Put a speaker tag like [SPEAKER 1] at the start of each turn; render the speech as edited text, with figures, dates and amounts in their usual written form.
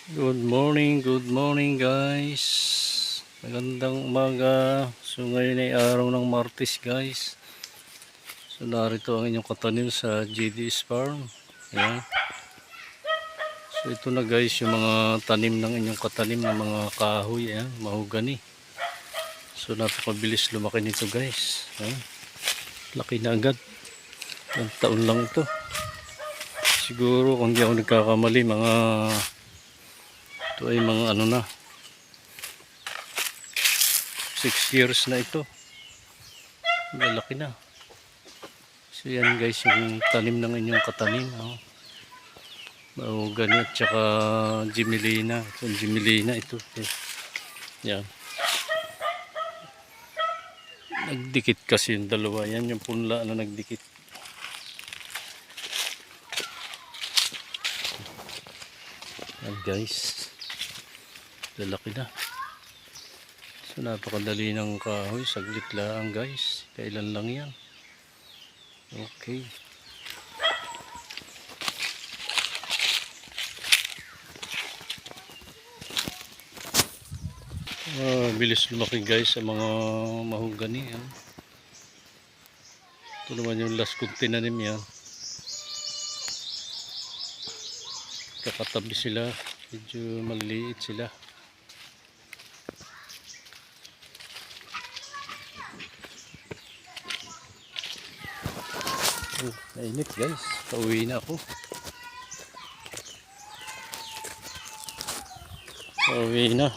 [SPEAKER 1] Good morning guys. Magandang umaga. So ngayon ay araw ng Martes guys. So narito ang inyong katanim sa GD's Farm. Ayan. So ito na guys yung mga tanim ng inyong katanim ng mga kahoy. Ayan, mahogany. So napakabilis lumaki nito guys. Ayan. Laki na agad. Ang taon lang ito. Siguro kung di ako nagkakamali ito ay mga ano na 6 years na ito. Malaki na. So yan guys yung tanim ng inyong katanim. Mahogany at saka Jimelina. Ito Jimelina ito. Yan. Nagdikit kasi yung dalawa. Yan yung punla na nagdikit. Yan guys. Lalaki na. So napakadali ng kahoy. Saglit lang guys. Kailan lang yan. Okay. Bilis lumaki guys sa mga mahogany. Ito naman yung last kong tinanim yan. Kakatabi sila. Medyo maliliit sila. Mainit guys. Pauwi na ako. Pauwi na.